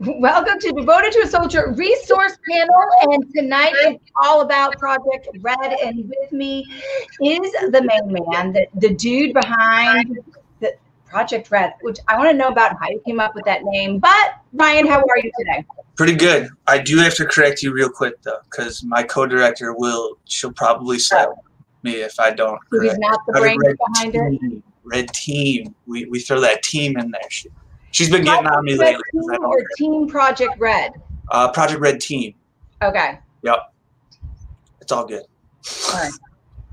Welcome to Devoted to a Soldier Resource Panel, and tonight it's all about Project Red, and with me is the main man, the dude behind the Project Red, which I want to know about how you came up with that name. But Ryan, how are you today? Pretty good. I do have to correct you real quick though, because my co-director she'll probably slap me if I don't. So he's not the brains behind it? Red team. We throw that team in there. She's been getting on me lately. Team or Team Project Red? Project Red Team. Okay. Yep. It's all good. All right.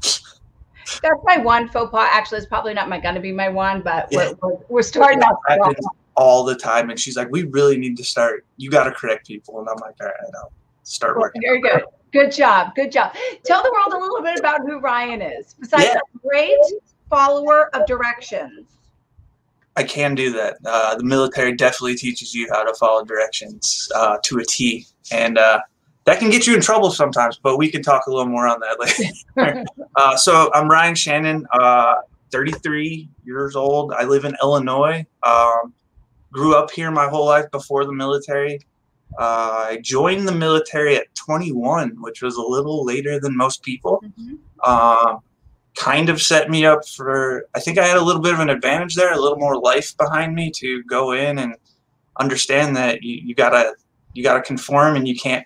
That's my one faux pas. Actually, it's probably not going to be my one, but we're starting off strong. All the time, and she's like, "We really need to start. You got to correct people." And I'm like, "All right, I'll start working." Very good. Good job. Good job. Tell the world a little bit about who Ryan is. Besides a great follower of directions. I can do that. The military definitely teaches you how to follow directions to a T, and that can get you in trouble sometimes. But we can talk a little more on that later. So I'm Ryan Shannon, 33 years old. I live in Illinois. Grew up here my whole life before the military. I joined the military at 21, which was a little later than most people. Mm-hmm. Kind of set me up for, I think I had a little bit of an advantage there, a little more life behind me to go in and understand that you gotta conform, and you can't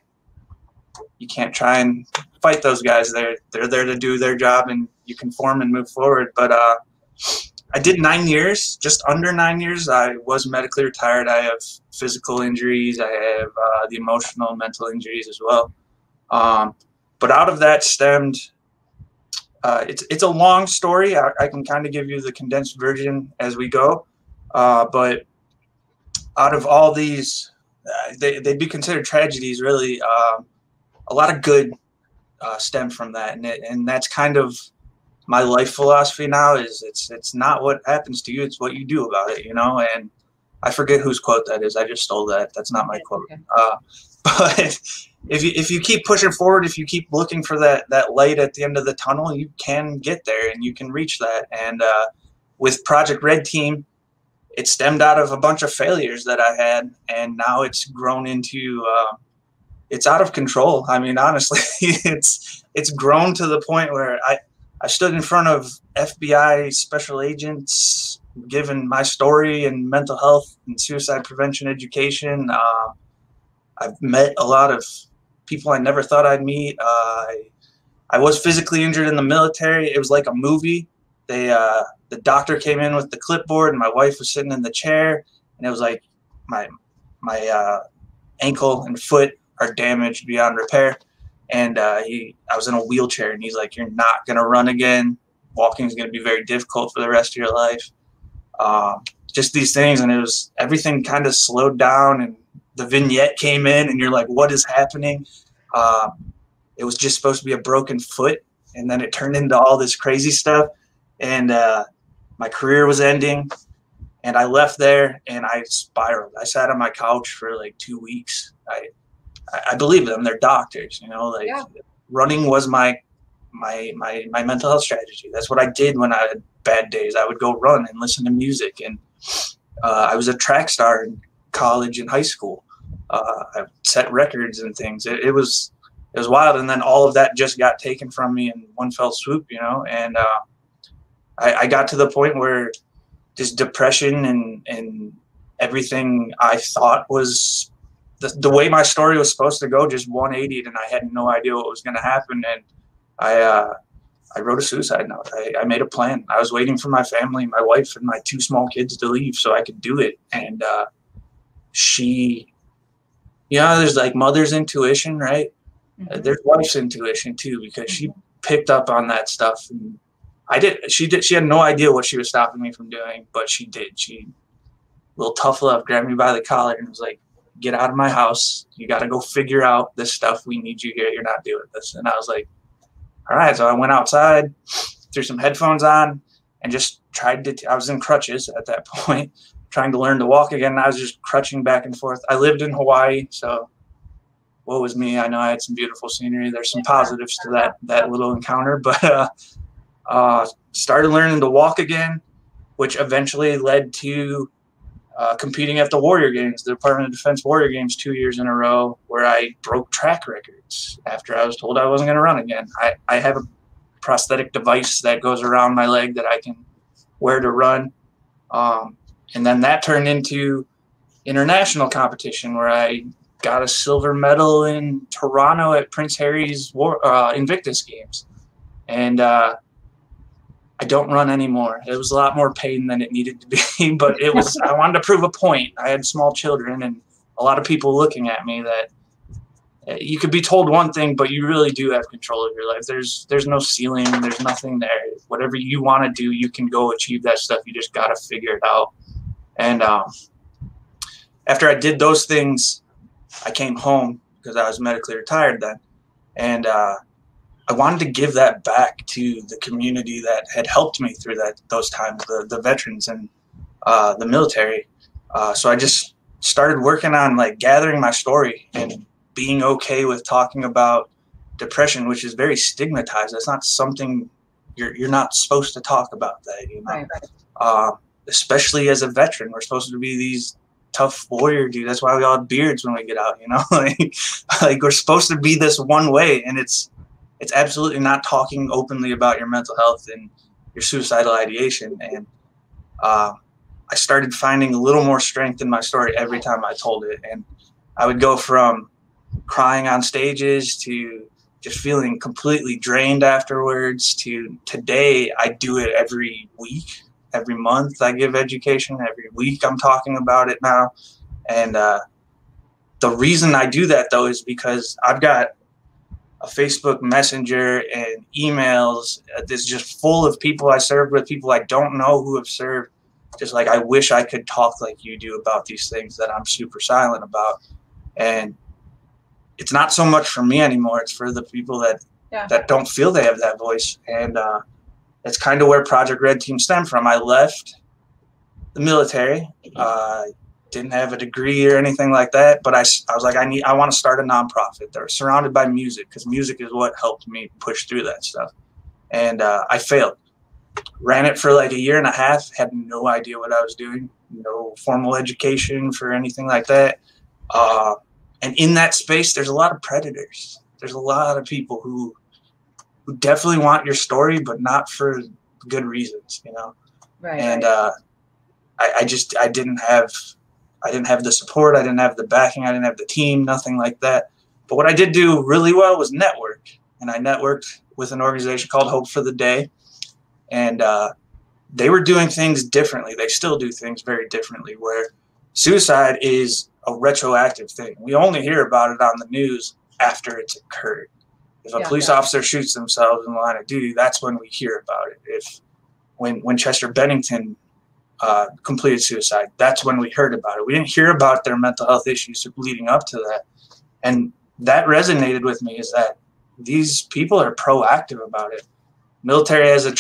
try and fight those guys. They're there to do their job, and you conform and move forward. But I did 9 years, just under 9 years. I was medically retired. I have physical injuries. I have the emotional, mental injuries as well. But out of that stemmed, it's a long story. I can kind of give you the condensed version as we go. But out of all these, they'd be considered tragedies, really. A lot of good stem from that. And that's kind of my life philosophy now is it's not what happens to you, it's what you do about it, and I forget whose quote that is. I just stole that. That's not my quote. Okay. But if you keep pushing forward, if you keep looking for that light at the end of the tunnel, you can get there and you can reach that. And with Project Red Team, it stemmed out of a bunch of failures that I had, and now it's grown into it's out of control. I mean, honestly, it's grown to the point where I stood in front of FBI special agents, given my story and mental health and suicide prevention education. I've met a lot of people I never thought I'd meet. I was physically injured in the military. It was like a movie. The doctor came in with the clipboard, and my wife was sitting in the chair, and it was like my ankle and foot are damaged beyond repair. And I was in a wheelchair, and he's like, "You're not going to run again. Walking is going to be very difficult for the rest of your life." Just these things. And everything kind of slowed down, and the vignette came in, and you're like, what is happening? It was just supposed to be a broken foot, and then it turned into all this crazy stuff. And my career was ending, and I left there, and I spiraled. I sat on my couch for like 2 weeks. I believe them. They're doctors, Running was my mental health strategy. That's what I did when I had bad days. I would go run and listen to music. And I was a track star in college and high school. I set records and things. It was wild. And then all of that just got taken from me in one fell swoop, and I got to the point where just depression and everything I thought was the way my story was supposed to go just 180'd, and I had no idea what was going to happen. And I wrote a suicide note. I made a plan. I was waiting for my family, my wife, and my 2 small kids to leave so I could do it. And there's like mother's intuition, right? Mm-hmm. There's wife's intuition too, because she picked up on that stuff. And she had no idea what she was stopping me from doing, but she did. She, little tough love, grabbed me by the collar and was like, "Get out of my house. You got to go figure out this stuff. We need you here. You're not doing this." And I was like, all right. So I went outside, threw some headphones on, and just tried to, I was in crutches at that point, trying to learn to walk again. And I was just crutching back and forth. I lived in Hawaii, so woe was me. I know I had some beautiful scenery. There's some positives to that little encounter, but started learning to walk again, which eventually led to competing at the Warrior Games, the Department of Defense Warrior Games 2 years in a row, where I broke track records after I was told I wasn't going to run again. I have a prosthetic device that goes around my leg that I can wear to run. And then that turned into international competition, where I got a silver medal in Toronto at Prince Harry's Invictus Games. And I don't run anymore. It was a lot more pain than it needed to be, but I wanted to prove a point. I had small children and a lot of people looking at me that you could be told one thing, but you really do have control of your life. There's no ceiling. There's nothing there. Whatever you want to do, you can go achieve that stuff. You just got to figure it out. And after I did those things, I came home because I was medically retired then. And I wanted to give that back to the community that had helped me through those times, the veterans and the military. So I just started working on like gathering my story and being okay with talking about depression, which is very stigmatized. It's not something you're not supposed to talk about that, you know. Right. Especially as a veteran, we're supposed to be these tough warrior dudes. That's why we all have beards when we get out, you know. like we're supposed to be this one way, and it's absolutely not talking openly about your mental health and your suicidal ideation. And I started finding a little more strength in my story every time I told it. And I would go from crying on stages to just feeling completely drained afterwards to today I do it every week, every month I give education, every week I'm talking about it now. And the reason I do that, though, is because I've got a Facebook Messenger and emails that's just full of people I served with, people I don't know who have served. Just like, I wish I could talk like you do about these things that I'm super silent about. And it's not so much for me anymore. It's for the people that don't feel they have that voice. And it's kind of where Project Red Team stemmed from. I left the military. Didn't have a degree or anything like that, but I was like, I want to start a nonprofit. They're surrounded by music, because music is what helped me push through that stuff. And I failed. Ran it for like a year and a half, had no idea what I was doing, no formal education for anything like that. And in that space, there's a lot of predators. There's a lot of people who definitely want your story, but not for good reasons, you know? Right. And I didn't have the support. I didn't have the backing. I didn't have the team, nothing like that. But what I did do really well was network. And I networked with an organization called Hope for the Day. And they were doing things differently. They still do things very differently, where suicide is a retroactive thing. We only hear about it on the news after it's occurred. If a police officer shoots themselves in the line of duty, that's when we hear about it. When Chester Bennington completed suicide, that's when we heard about it. We didn't hear about their mental health issues leading up to that. And that resonated with me, is that these people are proactive about it. Military has a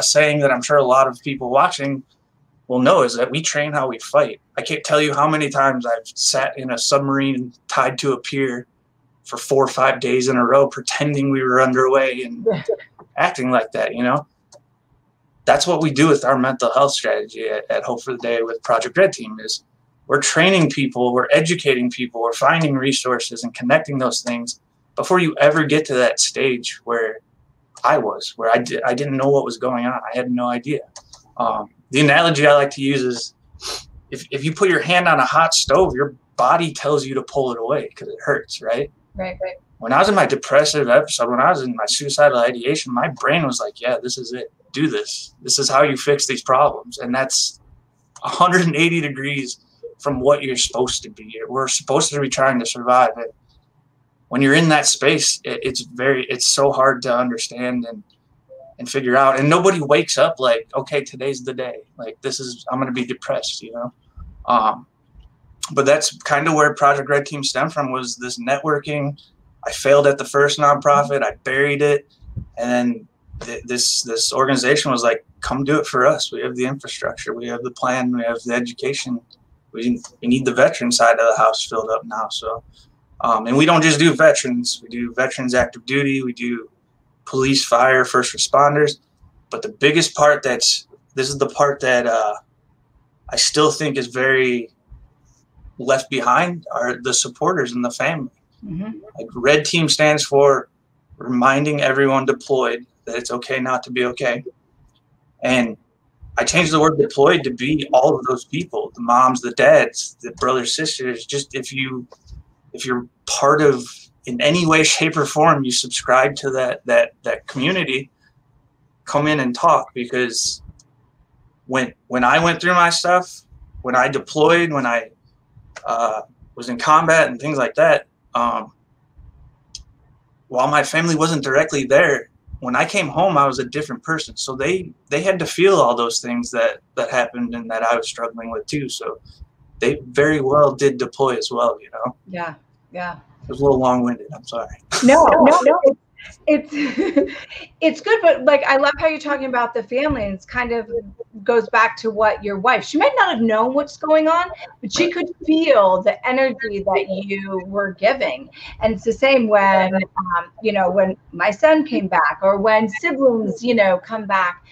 saying that I'm sure a lot of people watching will know, is that we train how we fight. I can't tell you how many times I've sat in a submarine tied to a pier for 4 or 5 days in a row, pretending we were underway and acting like that, you know? That's what we do with our mental health strategy at Hope for the Day with Project Red Team. Is we're training people, we're educating people, we're finding resources and connecting those things before you ever get to that stage where I was, where I didn't know what was going on. I had no idea. The analogy I like to use is if you put your hand on a hot stove, your body tells you to pull it away because it hurts, right? Right. When I was in my depressive episode, when I was in my suicidal ideation, my brain was like, yeah, this is it. Do this. This is how you fix these problems. And that's 180 degrees from what you're supposed to be. We're supposed to be trying to survive it. When you're in that space, it's so hard to understand and figure out. And nobody wakes up like, okay, today's the day. Like, I'm going to be depressed, you know? But that's kind of where Project Red Team stemmed from, was this networking. I failed at the first nonprofit. I buried it. And then this organization was like, come do it for us. We have the infrastructure. We have the plan. We have the education. We need the veteran side of the house filled up now. So, and we don't just do veterans. We do veterans active duty. We do police, fire, first responders. But the biggest part this is the part that I still think is very left behind are the supporters and the family. Mm-hmm. Like Red Team stands for reminding everyone deployed that it's okay not to be okay. And I changed the word deployed to be all of those people, the moms, the dads, the brothers, sisters. Just if you're part of, in any way, shape, or form, you subscribe to that community, come in and talk. Because when I went through my stuff, when I deployed, when I was in combat and things like that, while my family wasn't directly there, when I came home, I was a different person. So they had to feel all those things that happened and that I was struggling with too. So they very well did deploy as well, you know? Yeah. It was a little long-winded. I'm sorry. No. It's it's good, but like I love how you're talking about the family, and it's kind of goes back to what your wife. She might not have known what's going on, but she could feel the energy that you were giving. And it's the same when when my son came back, or when siblings come back.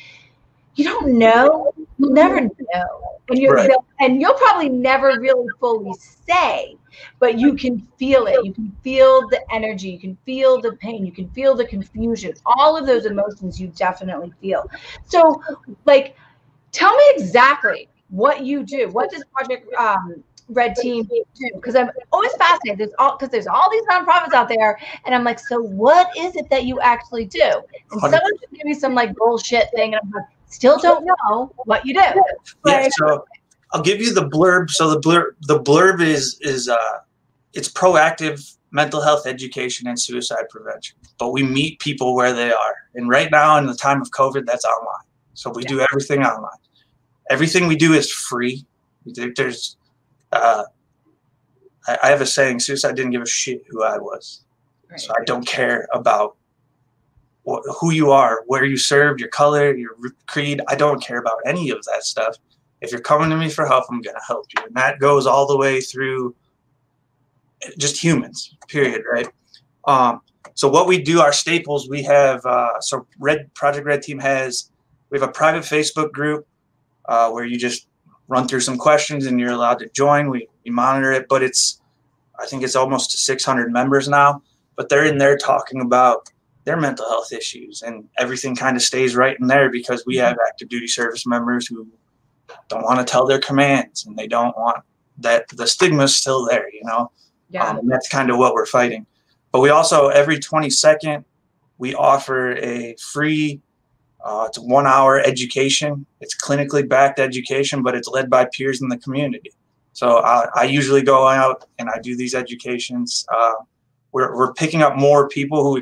You don't know. You'll never know. And you'll probably never really fully say, but you can feel it. You can feel the energy. You can feel the pain. You can feel the confusion. All of those emotions you definitely feel. So, like, tell me exactly what you do. What does Project Red Team do? Because I'm always fascinated. There's all these nonprofits out there, and I'm like, so what is it that you actually do? And someone should give me some like bullshit thing, and I'm like, still don't know what you do. Yeah, so I'll give you the blurb. So the blurb is it's proactive mental health education and suicide prevention. But we meet people where they are. And right now in the time of COVID, that's online. So we do everything online. Everything we do is free. There's I have a saying, suicide didn't give a shit who I was. Right. So I don't care about who you are, where you served, your color, your creed. I don't care about any of that stuff. If you're coming to me for help, I'm going to help you. And that goes all the way through just humans, period, right? So what we do, our staples, we have, Project Red Team we have a private Facebook group where you just run through some questions and you're allowed to join. We monitor it, but I think it's almost 600 members now, but they're in there talking about their mental health issues, and everything kind of stays right in there because we have active duty service members who don't want to tell their commands, and they don't want that. The stigma is still there, Yeah. And that's kind of what we're fighting. But we also, every 22nd, we offer a free, it's a 1-hour education. It's clinically backed education, but it's led by peers in the community. So I usually go out and I do these educations. We're picking up more people who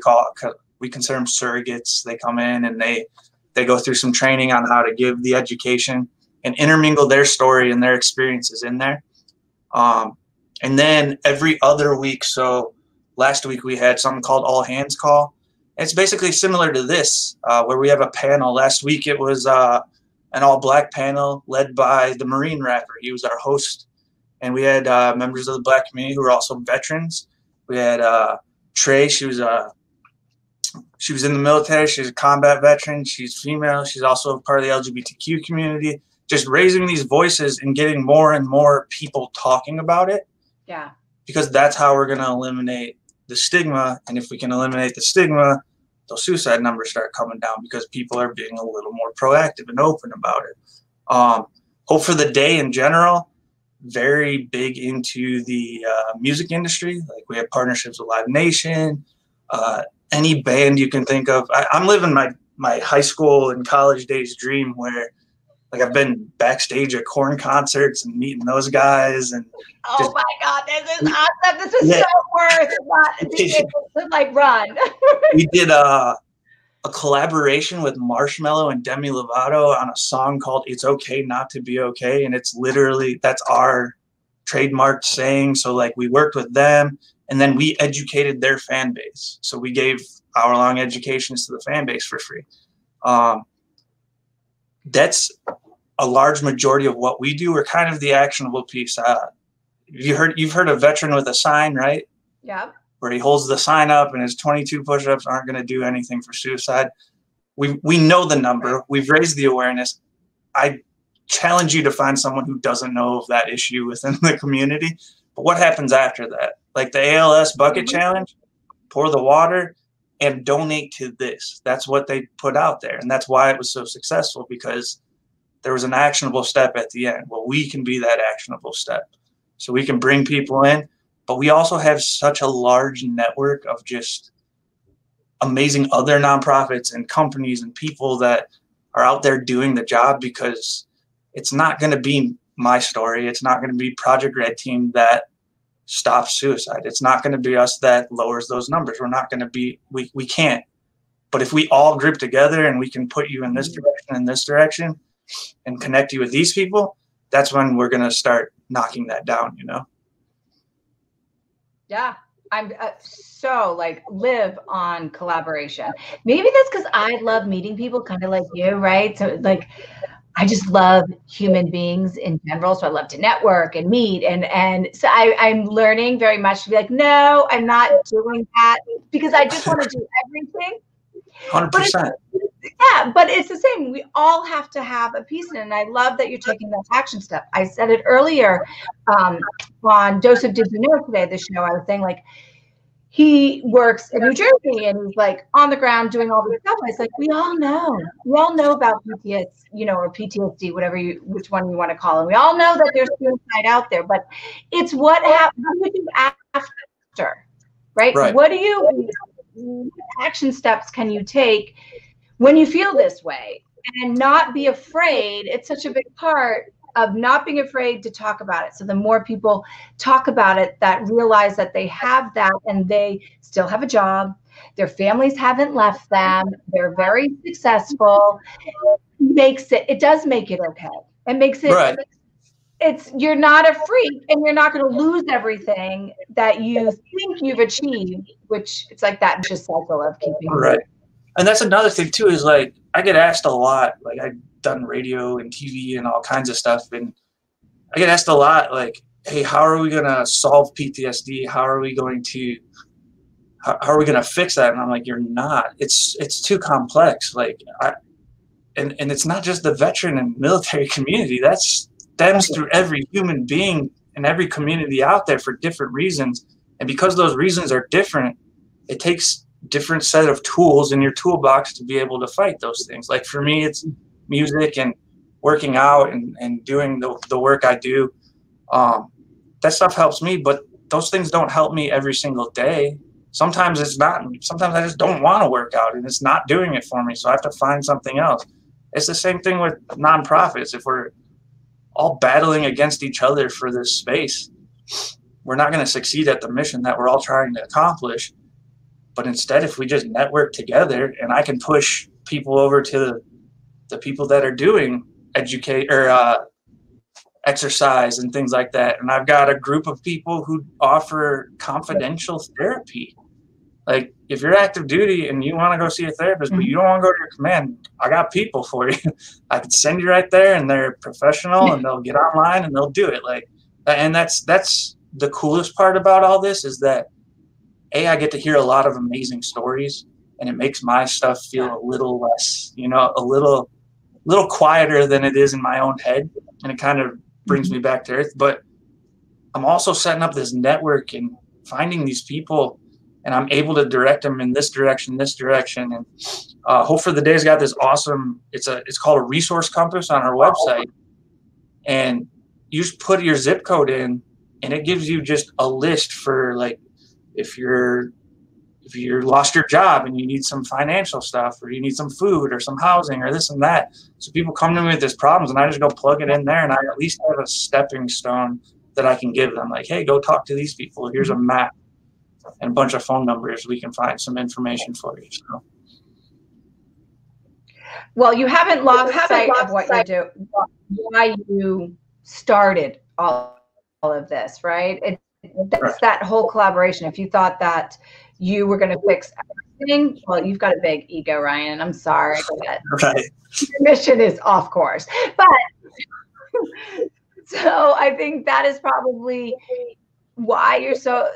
we consider them surrogates. They come in and they go through some training on how to give the education and intermingle their story and their experiences in there. And then every other week, so last week we had something called All Hands Call. It's basically similar to this, where we have a panel. Last week it was an all-black panel led by the Marine rapper. He was our host. And we had members of the Black community who were also veterans. We had Trey. She was in the military. She's a combat veteran. She's female. She's also part of the LGBTQ community. Just raising these voices and getting more and more people talking about it. Yeah. Because that's how we're going to eliminate the stigma. And if we can eliminate the stigma, those suicide numbers start coming down because people are being a little more proactive and open about it. Hope for the Day in general, very big into the music industry. Like we have partnerships with Live Nation, any band you can think of. I'm living my high school and college days dream where like I've been backstage at Korn concerts and meeting those guys. And my God, this is awesome. This is so worth not being able to like run. We did a collaboration with Marshmello and Demi Lovato on a song called It's Okay Not to Be Okay. And it's literally, that's our trademarked saying. So like we worked with them and then we educated their fan base. So we gave hour-long educations to the fan base for free. That's a large majority of what we do. We're kind of the actionable piece. You've heard a veteran with a sign, right? Yeah. Where he holds the sign up and his 22 push-ups aren't going to do anything for suicide. We know the number. We've raised the awareness. I challenge you to find someone who doesn't know of that issue within the community. But what happens after that? Like the ALS bucket challenge, pour the water and donate to this. That's what they put out there. And that's why it was so successful, because there was an actionable step at the end. Well, we can be that actionable step. So we can bring people in, but we also have such a large network of just amazing other nonprofits and companies and people that are out there doing the job, because it's not going to be my story. It's not going to be Project Red Team that stops suicide. It's not going to be us that lowers those numbers. We're not going to be, we can't. But if we all group together and we can put you in this direction and this direction and connect you with these people, that's when we're going to start knocking that down, you know? Yeah. I'm so like live on collaboration. Maybe that's because I love meeting people kind of like you, right? So like, I just love human beings in general. So I love to network and meet. And so I'm learning very much to be like, no, I'm not doing that, because I just want to do everything. 100%. But it's the same. We all have to have a piece in it. And I love that you're taking that action step. I said it earlier on Dose of Did You Know today, the show. I was saying, like, he works in New Jersey and he's like on the ground doing all this stuff. It's like, we all know about PTSD, you know, or PTSD, which one you want to call it. We all know that there's suicide out there, but it's what happens after, right? What action steps can you take when you feel this way, and not be afraid? It's such a big part of not being afraid to talk about it. So the more people talk about it, that realize that they have that and they still have a job, their families haven't left them, they're very successful, it does make it okay. It makes it, you're not a freak, and you're not going to lose everything that you think you've achieved, which it's like that vicious cycle of keeping. Right. And that's another thing too, is like, I get asked a lot, like I've done radio and TV and all kinds of stuff. And I get asked a lot, like, hey, how are we going to solve PTSD? How are we going to fix that? And I'm like, you're not, it's too complex. Like, and it's not just the veteran and military community. That stems through every human being and every community out there for different reasons. And because those reasons are different, it takes different set of tools in your toolbox to be able to fight those things. Like for me, it's music and working out and doing the work I do. That stuff helps me, but those things don't help me every single day. Sometimes it's not. Sometimes I just don't want to work out and it's not doing it for me. So I have to find something else. It's the same thing with nonprofits. If we're all battling against each other for this space, we're not going to succeed at the mission that we're all trying to accomplish. But instead, if we just network together, and I can push people over to the people that are doing exercise and things like that. And I've got a group of people who offer confidential therapy. Like if you're active duty and you want to go see a therapist, but you don't want to go to your command, I got people for you. I can send you right there, and they're professional and they'll get online and they'll do it. Like, and that's the coolest part about all this, is that I get to hear a lot of amazing stories, and it makes my stuff feel a little less, a little quieter than it is in my own head. And it kind of brings me back to earth. But I'm also setting up this network and finding these people, and I'm able to direct them in this direction. And Hope for the Day's got this awesome, it's called a resource compass on our website. And you just put your zip code in, and it gives you just a list for, like, if you're lost your job and you need some financial stuff, or you need some food or some housing or this and that. So people come to me with these problems, and I just go plug it in there, and I at least have a stepping stone that I can give them. Like, hey, go talk to these people. Here's a map and a bunch of phone numbers. We can find some information for you. So. Well, you haven't lost sight of what you do, why you started all of this, right? That's that whole collaboration. If you thought that you were going to fix everything, well, you've got a big ego, Ryan. I'm sorry, but your mission is off course. But so I think that is probably why you're so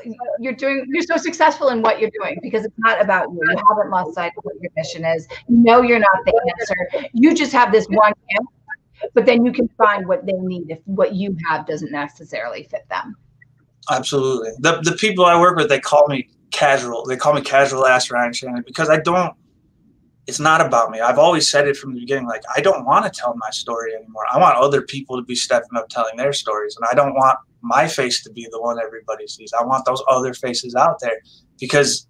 successful in what you're doing, because it's not about you. You haven't lost sight of what your mission is. You know you're not the answer. You just have this one gift, but then you can find what they need if what you have doesn't necessarily fit them. Absolutely. The people I work with, they call me casual. They call me casual ass Ryan Shannon because it's not about me. I've always said it from the beginning, like, I don't want to tell my story anymore. I want other people to be stepping up telling their stories. And I don't want my face to be the one everybody sees. I want those other faces out there, because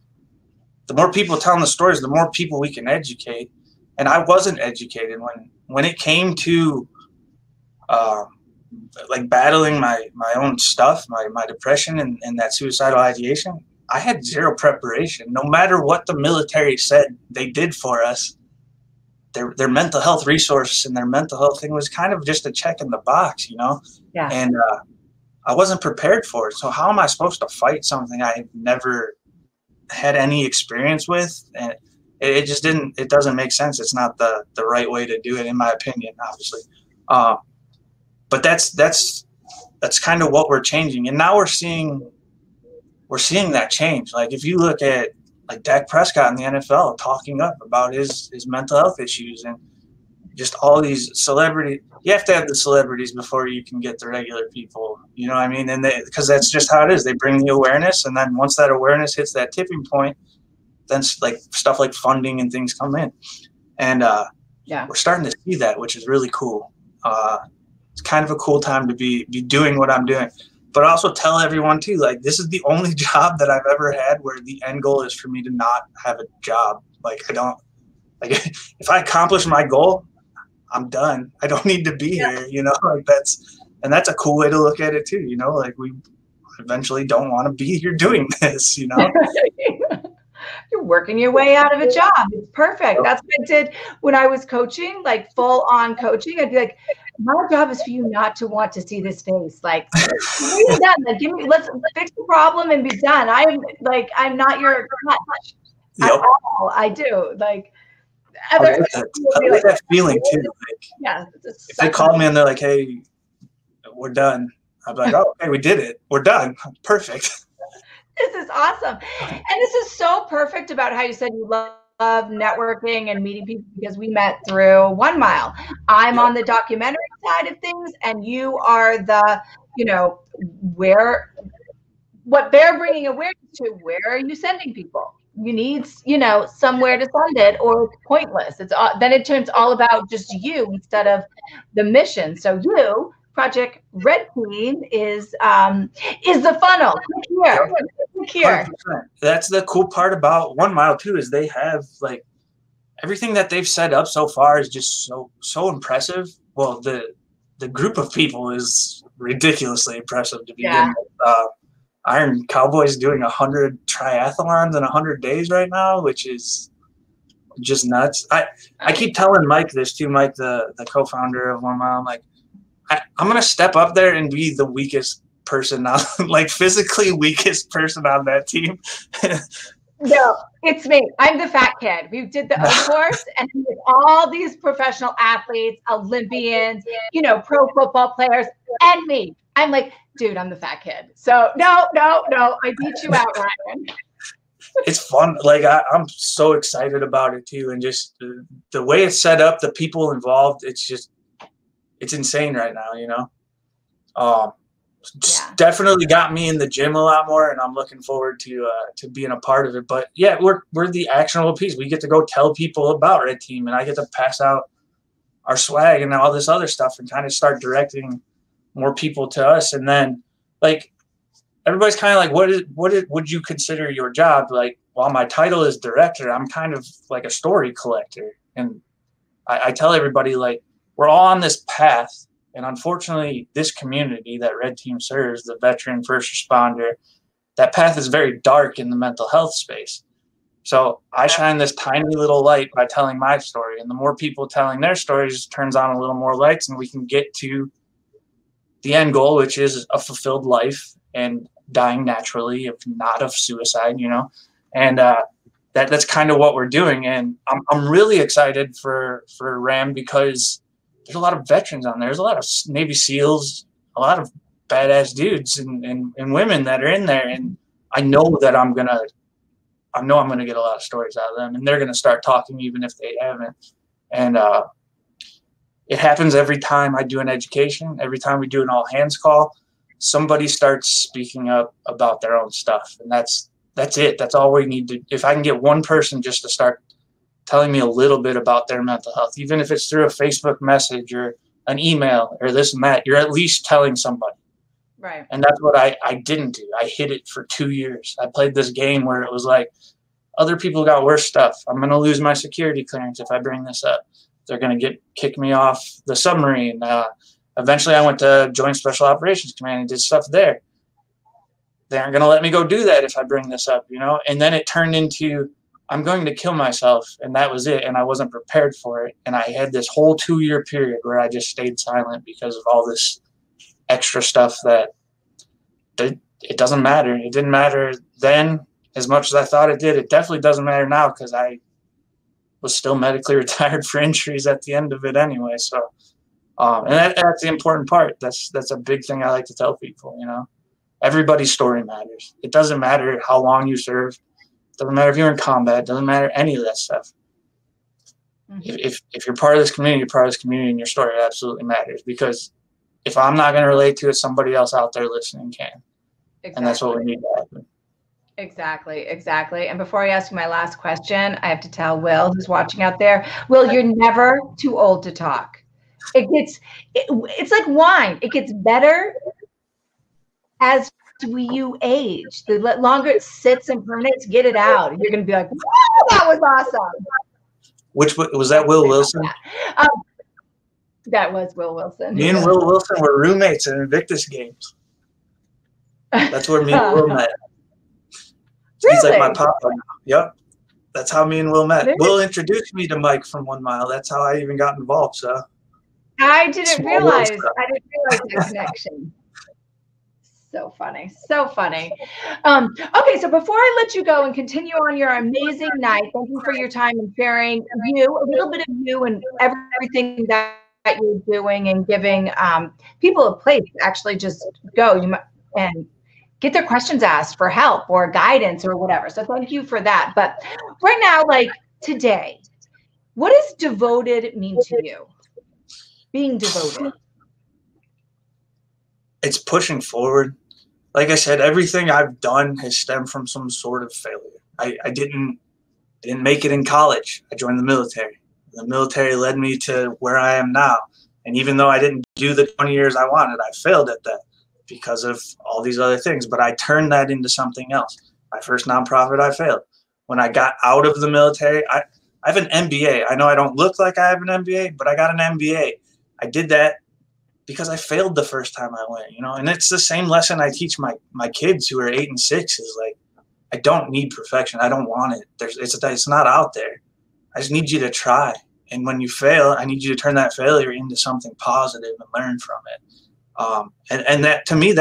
the more people telling the stories, the more people we can educate. And I wasn't educated when it came to like battling my own stuff, my depression and that suicidal ideation. I had zero preparation. No matter what the military said they did for us, their mental health resource and their mental health thing was kind of just a check in the box, you know? Yeah. And I wasn't prepared for it. So how am I supposed to fight something I never had any experience with? And it just it doesn't make sense. It's not the right way to do it, in my opinion, obviously. But that's kind of what we're changing. And now we're seeing that change. Like, if you look at like Dak Prescott in the NFL talking up about his mental health issues, and just all these celebrities. You have to have the celebrities before you can get the regular people. You know what I mean? And because that's just how it is. They bring the awareness, and then once that awareness hits that tipping point, then like stuff like funding and things come in. And we're starting to see that, which is really cool. It's kind of a cool time to be doing what I'm doing. But also tell everyone too, like, this is the only job that I've ever had where the end goal is for me to not have a job. Like, if I accomplish my goal, I'm done. I don't need to be here, you know, like that's a cool way to look at it too. You know, like, we eventually don't want to be here doing this, you know. You're working your way out of a job. It's perfect. That's what I did when I was coaching, like full on coaching. I'd be like, my job is for you not to want to see this face. Like, when you're done, like, let's fix the problem and be done. I'm not your clutch at all. I do. Like, I like that feeling too. Like, if they call me and they're like, hey, we're done, I'm like, oh, okay, we did it. We're done. Perfect. This is awesome. And this is so perfect about how you said you love networking and meeting people, because we met through 1 Mile. I'm on the documentary side of things, and you are the, you know, what they're bringing awareness to. Where are you sending people? You need, you know, somewhere to send it, or it's pointless. Then it turns all about just you instead of the mission. So you, Project Red Team, is the funnel. Here. 100%. That's the cool part about 1 Mile too, is they have, like, everything that they've set up so far is just so impressive. Well, the group of people is ridiculously impressive to begin with. Iron Cowboy's doing 100 triathlons in 100 days right now, which is just nuts. I keep telling Mike this too, Mike, the co-founder of 1 Mile. I'm like, I'm gonna step up there and be the weakest person on, like, physically weakest person on that team. No, it's me. I'm the fat kid. We did the O course, and with all these professional athletes, Olympians, you know, pro football players, and me. I'm like, dude, I'm the fat kid. So no, I beat you out, Ryan. It's fun. Like, I'm so excited about it too, and just the way it's set up, the people involved. It's insane right now, you know. Definitely got me in the gym a lot more, and I'm looking forward to being a part of it. But yeah, we're the actionable piece. We get to go tell people about Red Team, and I get to pass out our swag and all this other stuff, and kind of start directing more people to us. And then, like, everybody's kind of like, what would you consider your job? Like, while my title is director, I'm kind of like a story collector, and I tell everybody, like, we're all on this path. And unfortunately, this community that Red Team serves, the veteran, first responder, that path is very dark in the mental health space. So I shine this tiny little light by telling my story. And the more people telling their stories turns on a little more lights, and we can get to the end goal, which is a fulfilled life and dying naturally, if not of suicide, you know. And that's kind of what we're doing. And I'm really excited for RAM, because there's a lot of veterans on there. There's a lot of Navy SEALs, a lot of badass dudes and women that are in there. And I know that I'm going to get a lot of stories out of them, and they're going to start talking even if they haven't. And it happens every time I do an education, every time we do an all hands call, somebody starts speaking up about their own stuff. And that's it. That's all we need to, if I can get one person just to start telling me a little bit about their mental health, even if it's through a Facebook message or an email or this and that, you're at least telling somebody. Right. And that's what I didn't do. I hid it for 2 years. I played this game where it was like, other people got worse stuff. I'm going to lose my security clearance if I bring this up. They're going to kick me off the submarine. Eventually, I went to Joint Special Operations Command and did stuff there. They aren't going to let me go do that if I bring this up, you know? And then it turned into, I'm going to kill myself, and that was it, and I wasn't prepared for it. And I had this whole 2-year period where I just stayed silent because of all this extra stuff that it doesn't matter. It didn't matter then as much as I thought it did. It definitely doesn't matter now because I was still medically retired for injuries at the end of it anyway. So, and that's the important part. That's a big thing I like to tell people, you know. Everybody's story matters. It doesn't matter how long you serve. It doesn't matter if you're in combat. It doesn't matter any of that stuff. Mm-hmm. If you're part of this community, you're part of this community, and your story absolutely matters. Because if I'm not going to relate to it, somebody else out there listening can. Exactly. And that's what we need to happen. Exactly. And before I ask you my last question, I have to tell Will, who's watching out there, Will, you're never too old to talk. It's like wine. It gets better as you age. The longer it sits and permeates, get it out. You're going to be like, "Wow, that was awesome." Which was that? Will Wilson? That was Will Wilson. Me and Will Wilson were roommates in Invictus games. That's where me and Will met. Really? He's like my papa now. Yep. That's how me and Will met. Will introduced me to Mike from 1 Mile. That's how I even got involved. So I didn't realize that connection. So funny. Okay, so before I let you go and continue on your amazing night, thank you for your time and sharing a little bit of you and everything that you're doing and giving people a place to actually just go and get their questions asked for help or guidance or whatever. So thank you for that. But right now, like today, what does devoted mean to you? Being devoted. It's pushing forward. Like I said, everything I've done has stemmed from some sort of failure. I didn't make it in college. I joined the military. The military led me to where I am now. And even though I didn't do the 20 years I wanted, I failed at that because of all these other things. But I turned that into something else. My first nonprofit, I failed. When I got out of the military, I have an MBA. I know I don't look like I have an MBA, but I got an MBA. I did that because I failed the first time I went, you know, and it's the same lesson I teach my kids who are 8 and 6 is like, I don't need perfection. I don't want it. It's not out there. I just need you to try. And when you fail, I need you to turn that failure into something positive and learn from it. And that to me,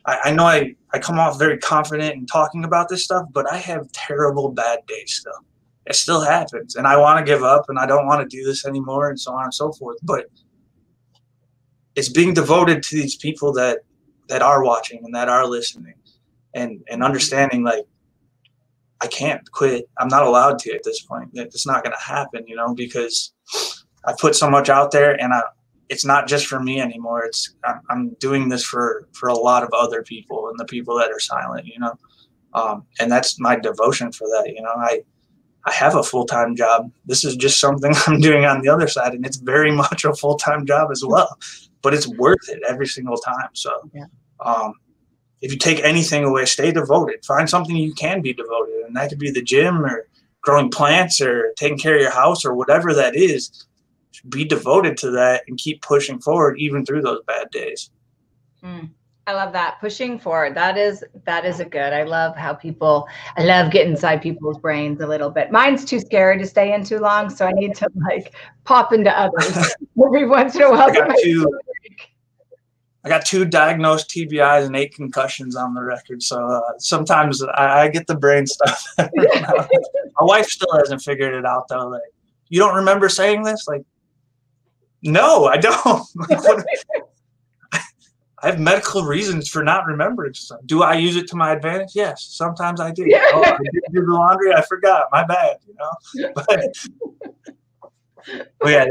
I know I come off very confident in talking about this stuff, but I have terrible bad days still. It still happens. And I want to give up and I don't want to do this anymore and so on and so forth. But it's being devoted to these people that are watching and that are listening and understanding like I can't quit. I'm not allowed to at this point. It's not going to happen, you know, because I put so much out there and it's not just for me anymore. I'm doing this for a lot of other people and the people that are silent, you know, and that's my devotion for that. You know, I have a full-time job. This is just something I'm doing on the other side, and it's very much a full-time job as well. But it's worth it every single time. So if you take anything away, stay devoted. Find something you can be devoted. And that could be the gym or growing plants or taking care of your house or whatever that is. Be devoted to that and keep pushing forward even through those bad days. I love that. Pushing forward. That is a good. I love getting inside people's brains a little bit. Mine's too scary to stay in too long. So I need to like pop into others every once in a while. I got 2 diagnosed TBIs and 8 concussions on the record. So sometimes I get the brain stuff. My wife still hasn't figured it out though. Like, you don't remember saying this? Like, no, I don't. I have medical reasons for not remembering stuff. Do I use it to my advantage? Yes, sometimes I do. Oh, I didn't do the laundry. I forgot. My bad. You know. But yeah,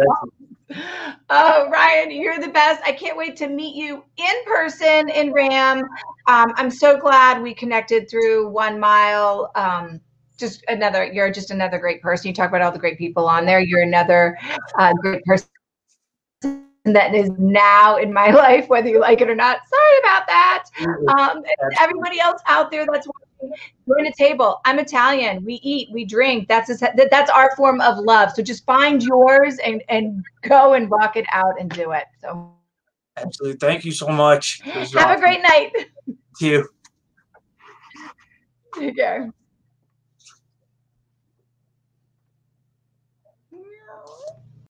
Oh, Ryan, you're the best. I can't wait to meet you in person in Ram. I'm so glad we connected through 1 Mile. You're just another great person. You talk about all the great people on there. You're another great person that is now in my life, whether you like it or not. Sorry about that. And everybody else out there that's watching, we're in a table. I'm Italian. We eat, we drink. That's our form of love. So just find yours and go and rock it out and do it. So absolutely. Thank you so much. Have a great night. Thank you. Take care.